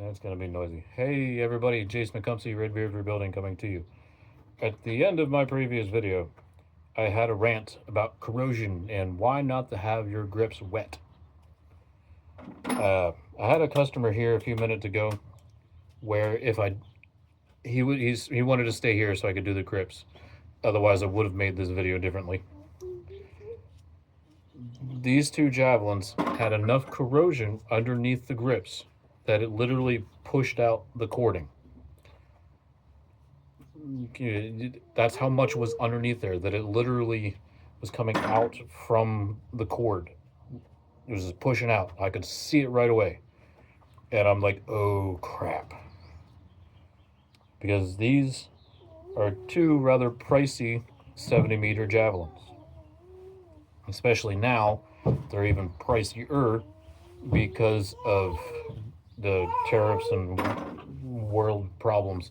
That's going to be noisy. Hey everybody, Jason McCumpsey, Redbeard Rebuilding coming to you. At the end of my previous video, I had a rant about corrosion and why not to have your grips wet. I had a customer here a few minutes ago where he wanted to stay here so I could do the grips. Otherwise I would have made this video differently. These two javelins had enough corrosion underneath the grips that it literally pushed out the cording. That's how much was underneath there, that it literally was coming out from the cord. It was just pushing out. I could see it right away. And I'm like, oh crap. Because these are two rather pricey 70-meter javelins. Especially now, they're even pricier because of the tariffs and world problems.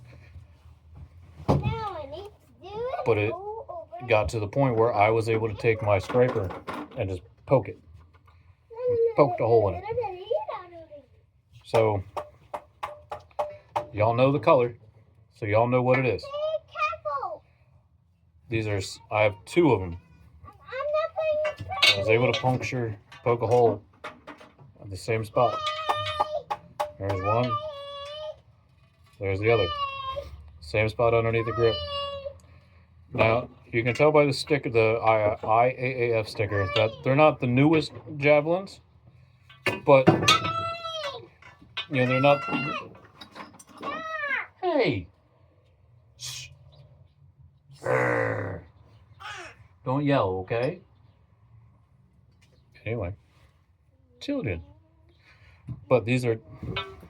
But it got to the point where I was able to take my scraper and just poke it. Poked a hole in it. So, y'all know the color. So y'all know what it is. These are, I have two of them. I was able to poke a hole at the same spot. There's one. There's the other. Same spot underneath the grip. Now, you can tell by the sticker, the IAAF sticker, that they're not the newest javelins, but, you know, they're not... Hey! Shh. Don't yell, okay? Anyway, children. But these are,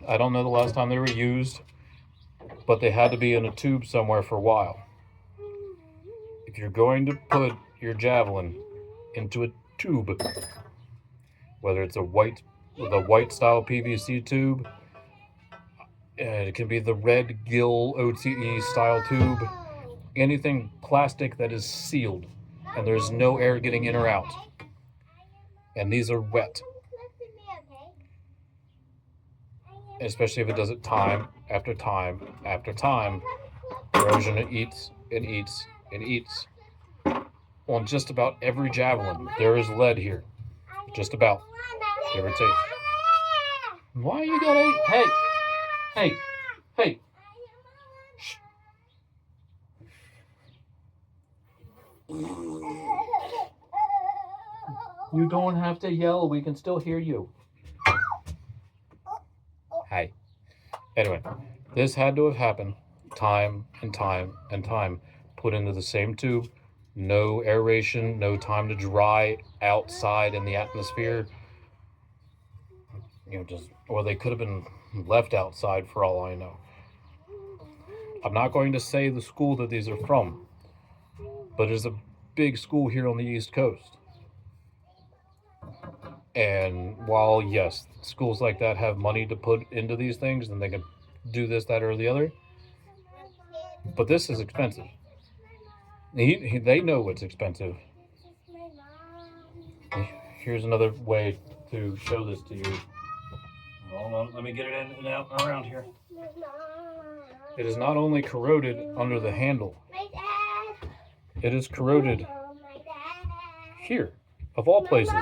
I don't know the last time they were used, but they had to be in a tube somewhere for a while. If you're going to put your javelin into a tube, whether it's a white style PVC tube, it can be the red gill OTE style tube, anything plastic that is sealed and there's no air getting in or out. And these are wet. Especially if it does it time after time after time. Corrosion, it eats and eats and eats. On just about every javelin, there is lead here. Just about. Give or take. Why you gotta... Hey! Hey! Hey! Shh. You don't have to yell. We can still hear you. Hey. Anyway, this had to have happened time and time and time. Put into the same tube. No aeration. No time to dry outside in the atmosphere. You know, just... Or they could have been left outside for all I know. I'm not going to say the school that these are from, but it's a big school here on the East Coast. And while, yes, schools like that have money to put into these things, and they can do this, that, or the other, but this is expensive. They know it's expensive. Here's another way to show this to you. Hold on, let me get it in and out around here. It is not only corroded under the handle, it is corroded here, of all places,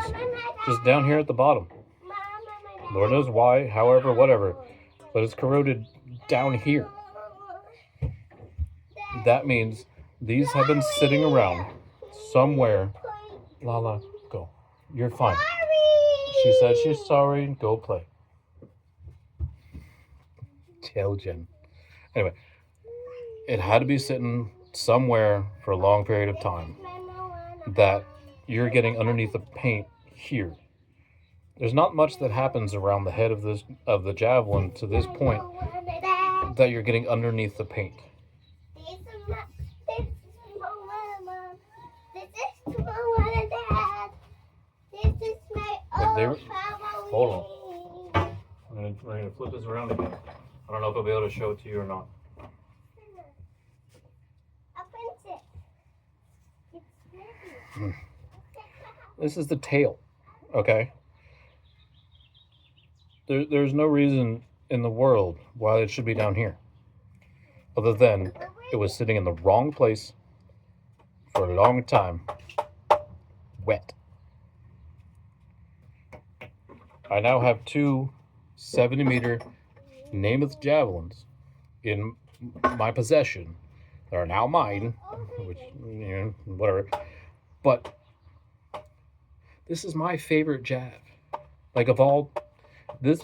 just down here at the bottom. Lord knows why, however, whatever, but it's corroded down here. That means these have been sitting around somewhere. Lala, go. You're fine. She said she's sorry. Go play. Tell Jen. Anyway, it had to be sitting somewhere for a long period of time that you're getting underneath the paint here. There's not much that happens around the head of the javelin to this point that you're getting underneath the paint. Hold on. We're gonna flip this around again. I don't know if I'll be able to show it to you or not. This is the tail, okay? There's no reason in the world why it should be down here, other than it was sitting in the wrong place for a long time, wet. I now have two 70-meter Nemeths javelins in my possession. They are now mine, which, whatever. But this is my favorite jav. Like, of all, this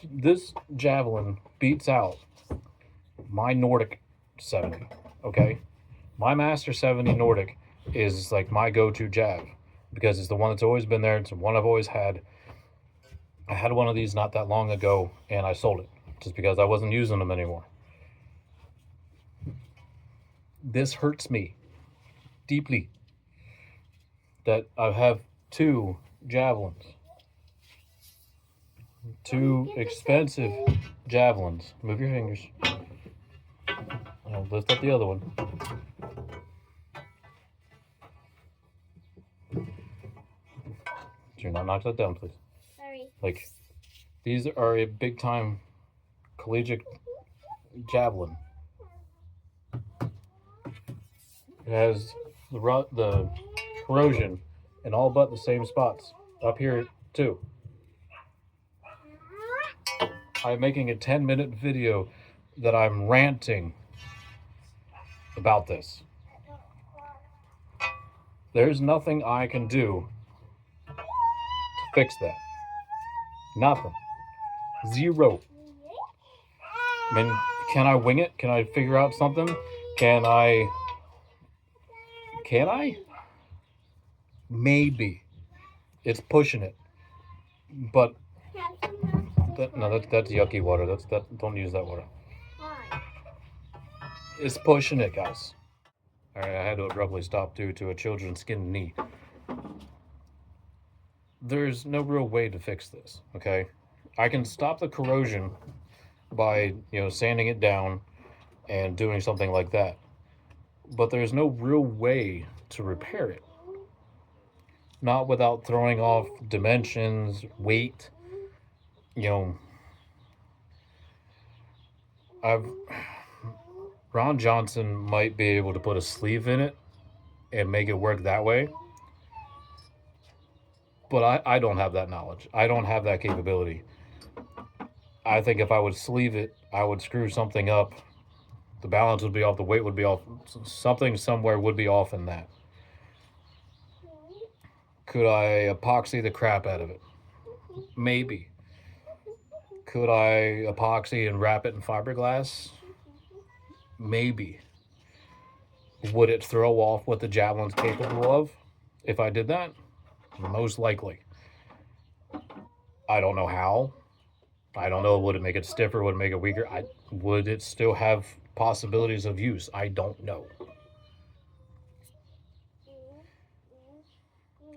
javelin beats out my Nordic 70. Okay, my Master 70 Nordic is like my go-to jav because it's the one that's always been there. It's the one I've always had. I had one of these not that long ago, and I sold it just because I wasn't using them anymore. This hurts me deeply that I have two javelins, two expensive javelins. Move your fingers. I'll lift up the other one. Do not knock that down, please. Sorry. Like, these are a big time collegiate javelin. It has the corrosion in all but the same spots. Up here too. I'm making a 10-minute video that I'm ranting about this. There's nothing I can do to fix that. Nothing. Zero. I mean, can I wing it? Can I figure out something? Can I? Maybe. It's pushing it. But that's yucky water. Don't use that water. It's pushing it, guys. Alright, I had to abruptly stop due to a children's skinned knee. There's no real way to fix this, okay? I can stop the corrosion by, sanding it down and doing something like that. But there's no real way to repair it. Not without throwing off dimensions, weight. Ron Johnson might be able to put a sleeve in it and make it work that way. But I don't have that knowledge. I don't have that capability. I think if I would sleeve it, I would screw something up. The balance would be off, the weight would be off. Something somewhere would be off in that. Could I epoxy the crap out of it? Maybe. Could I epoxy and wrap it in fiberglass? Maybe. Would it throw off what the javelin's capable of if I did that? Most likely. I don't know how. I don't know. Would it make it stiffer? Would it make it weaker? Would it still have possibilities of use? I don't know.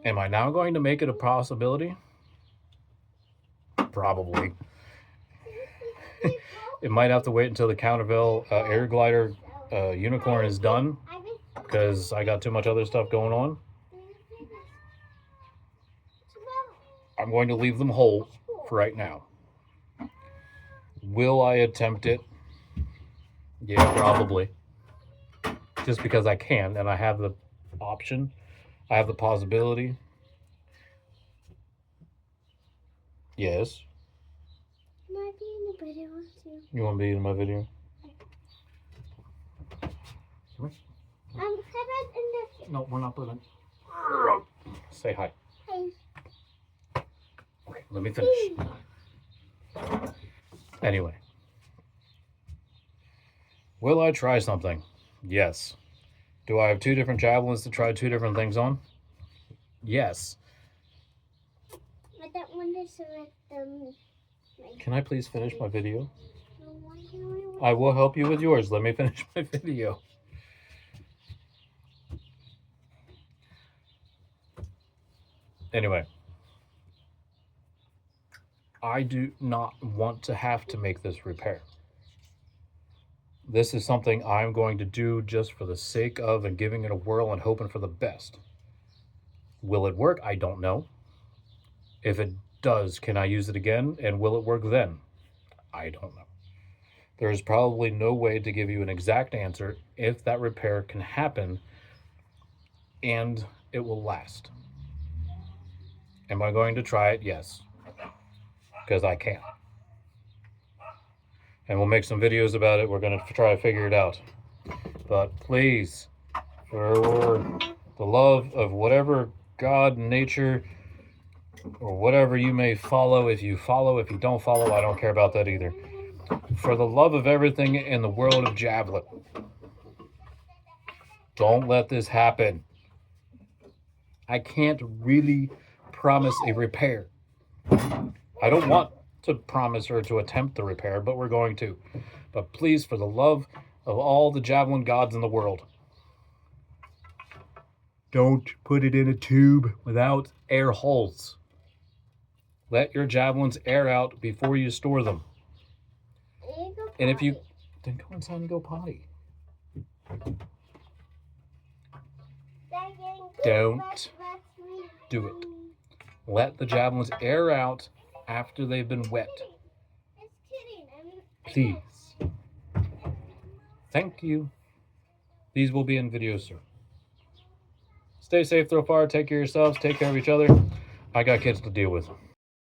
Am I now going to make it a possibility? Probably. It might have to wait until the Countervail air glider unicorn is done because I got too much other stuff going on. I'm going to leave them whole for right now. Will I attempt it? Yeah, probably. Just because I can and I have the option. I have the possibility. Yes. Can I be in the video too? You want to be in my video? No, we're not putting. Say hi. Hi. Okay, let me finish. Anyway. Will I try something? Yes. Do I have two different javelins to try two different things on? Yes. I don't want to select them. Can I please finish my video? I will help you with yours. Let me finish my video. Anyway. I do not want to have to make this repair. This is something I'm going to do just for the sake of and giving it a whirl and hoping for the best. Will it work? I don't know. If it does, can I use it again? And will it work then? I don't know. There is probably no way to give you an exact answer if that repair can happen and it will last. Am I going to try it? Yes, because I can. And we'll make some videos about it. We're going to try to figure it out. But please, for the love of whatever God, nature, or whatever you may follow, if you follow, if you don't follow, I don't care about that either. For the love of everything in the world of javelin, don't let this happen. I can't really promise a repair. I don't want to promise or to attempt the repair, but we're going to. But please, for the love of all the javelin gods in the world, don't put it in a tube without air holes. Let your javelins air out before you store them. And if you... Then go inside and go potty. Don't do it. Let the javelins air out after they've been wet. Please. Thank you. These will be in videos soon. Stay safe, throw far, take care of yourselves, take care of each other. I got kids to deal with.